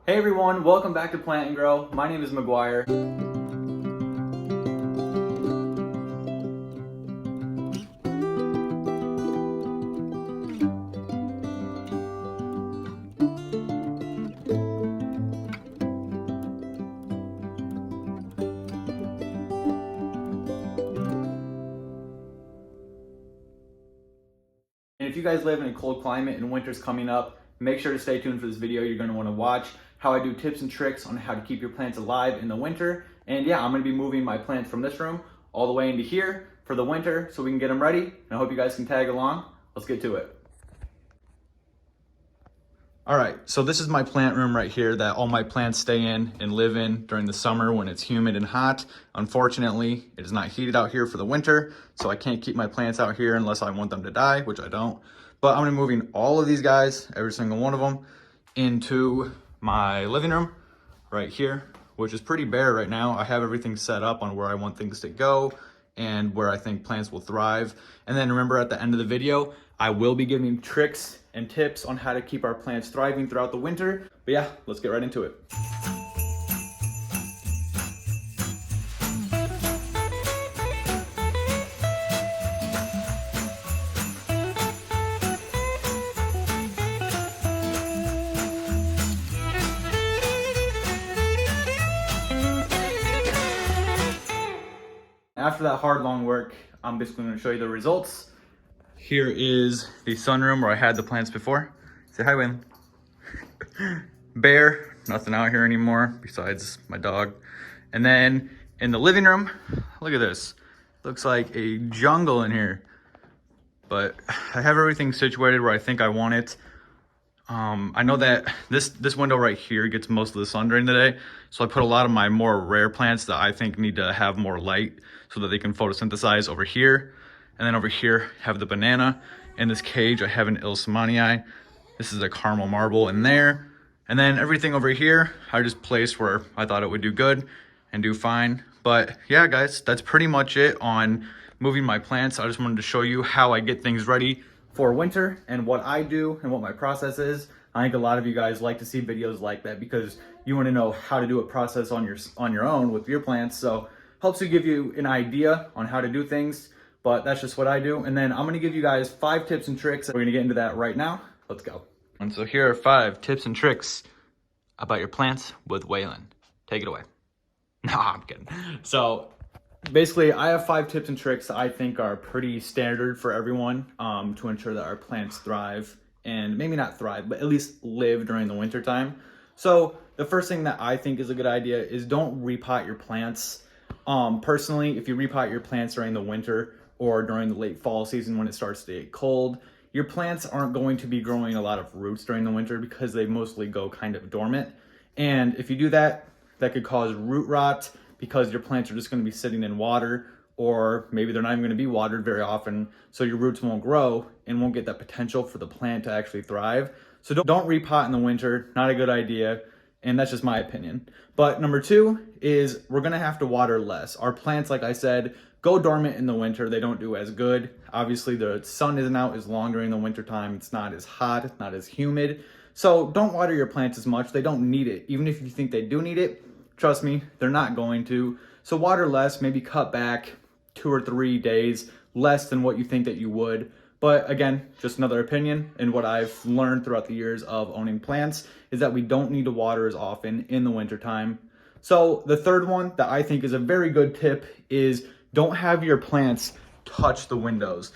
Hey everyone, welcome back to Plant and Grow. My name is McGuire. And if you guys live in a cold climate and winter's coming up, make sure to stay tuned for this video. You're going to want to watch how I do tips and tricks on how to keep your plants alive in the winter. And yeah, I'm going to be moving my plants from this room all the way into here for the winter so we can get them ready. And I hope you guys can tag along. Let's get to it. All right, so this is my plant room right here that all my plants stay in and live in during the summer when it's humid and hot. Unfortunately, it is not heated out here for the winter, so I can't keep my plants out here unless I want them to die, which I don't. But I'm gonna be moving all of these guys, every single one of them, into my living room right here, which is pretty bare right now. I have everything set up on where I want things to go and where I think plants will thrive. And then remember, at the end of the video, I will be giving tricks and tips on how to keep our plants thriving throughout the winter. But yeah, let's get right into it. After that hard, long work, I'm basically going to show you the results. Here is the sunroom where I had the plants before. Say hi, Wayne. Bare, nothing out here anymore besides my dog. And then in the living room, look at this. Looks like a jungle in here. But I have everything situated where I think I want it. I know that this window right here gets most of the sun during the day. So I put a lot of my more rare plants that I think need to have more light so that they can photosynthesize over here. And then over here, have the banana. In this cage, I have an Ilsamanii. This is a caramel marble in there. And then everything over here, I just placed where I thought it would do good and do fine. But yeah, guys, that's pretty much it on moving my plants. I just wanted to show you how I get things ready for winter and what I do and what my process is. I think a lot of you guys like to see videos like that because you want to know how to do a process on your own with your plants. So helps to give you an idea on how to do things. But that's just what I do. And then I'm gonna give you guys 5 tips and tricks. We're gonna get into that right now. Let's go. And so here are 5 tips and tricks about your plants with Waylon. Take it away. No, I'm kidding. So basically, I have 5 tips and tricks I think are pretty standard for everyone to ensure that our plants thrive, and maybe not thrive, but at least live during the winter time. So the first thing that I think is a good idea is don't repot your plants. Personally, if you repot your plants during the winter or during the late fall season when it starts to get cold, your plants aren't going to be growing a lot of roots during the winter because they mostly go kind of dormant. And if you do that, that could cause root rot because your plants are just going to be sitting in water, or maybe they're not even going to be watered very often, so your roots won't grow and won't get that potential for the plant to actually thrive. So don't repot in the winter, not a good idea. And that's just my opinion. But number 2 is we're gonna have to water less. Our plants, like I said, go dormant in the winter. They don't do as good. Obviously, the sun isn't out as long during the winter time. It's not as hot, it's not as humid. So don't water your plants as much. They don't need it. Even if you think they do need it, trust me, they're not going to. So water less, maybe cut back 2 or 3 days, less than what you think that you would. But again, just another opinion, and what I've learned throughout the years of owning plants is that we don't need to water as often in the wintertime. So the third one that I think is a very good tip is don't have your plants touch the windows.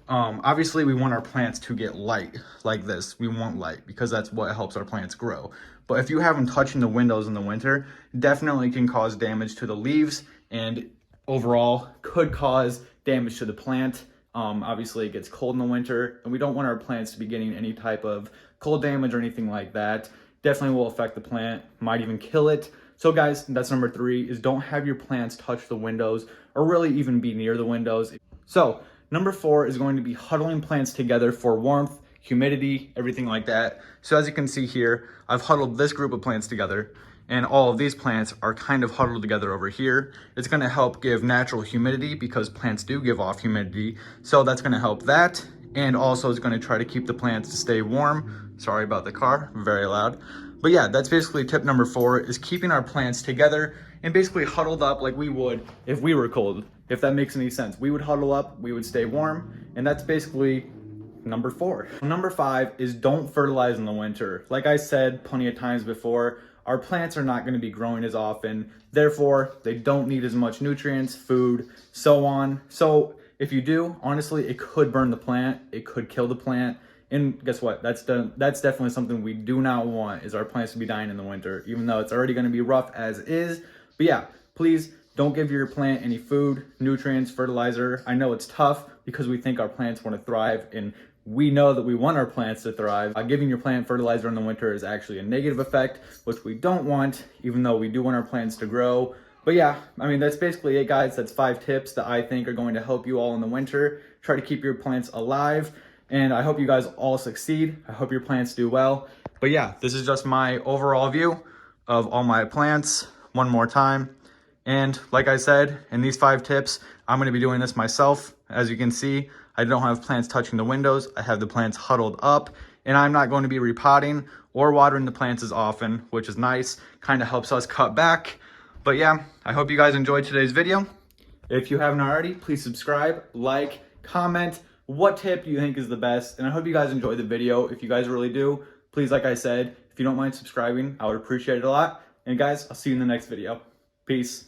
Obviously, we want our plants to get light like this. We want light because that's what helps our plants grow. But if you have them touching the windows in the winter, definitely can cause damage to the leaves and overall could cause damage to the plant. Obviously it gets cold in the winter and we don't want our plants to be getting any type of cold damage or anything like that. Definitely will affect the plant, might even kill it. So guys, that's number 3 is don't have your plants touch the windows or really even be near the windows. So number 4 is going to be huddling plants together for warmth, humidity, everything like that. So as you can see here, I've huddled this group of plants together. And all of these plants are kind of huddled together over here. It's gonna help give natural humidity because plants do give off humidity. So that's gonna help that. And also it's gonna try to keep the plants to stay warm. Sorry about the car, very loud. But yeah, that's basically tip number 4, is keeping our plants together and basically huddled up like we would if we were cold, if that makes any sense. We would huddle up, we would stay warm, and that's basically number 4. Number 5 is don't fertilize in the winter. Like I said plenty of times before, our plants are not going to be growing as often, therefore they don't need as much nutrients, food, so on. So if you do, honestly, it could burn the plant, it could kill the plant. And guess what? That's definitely something we do not want, is our plants to be dying in the winter, even though it's already going to be rough as is. But yeah, please don't give your plant any food, nutrients, fertilizer. I know it's tough because we think our plants want to thrive, and we know that we want our plants to thrive. Giving your plant fertilizer in the winter is actually a negative effect, which we don't want, even though we do want our plants to grow. But yeah, I mean, that's basically it, guys. That's 5 tips that I think are going to help you all in the winter. Try to keep your plants alive. And I hope you guys all succeed. I hope your plants do well. But yeah, this is just my overall view of all my plants one more time. And like I said, in these 5 tips, I'm gonna be doing this myself. As you can see, I don't have plants touching the windows. I have the plants huddled up, and I'm not going to be repotting or watering the plants as often, which is nice. Kind of helps us cut back. But yeah, I hope you guys enjoyed today's video. If you haven't already, please subscribe, like, comment what tip you think is the best. And I hope you guys enjoyed the video. If you guys really do, please, like I said, if you don't mind subscribing, I would appreciate it a lot. And guys, I'll see you in the next video. Peace.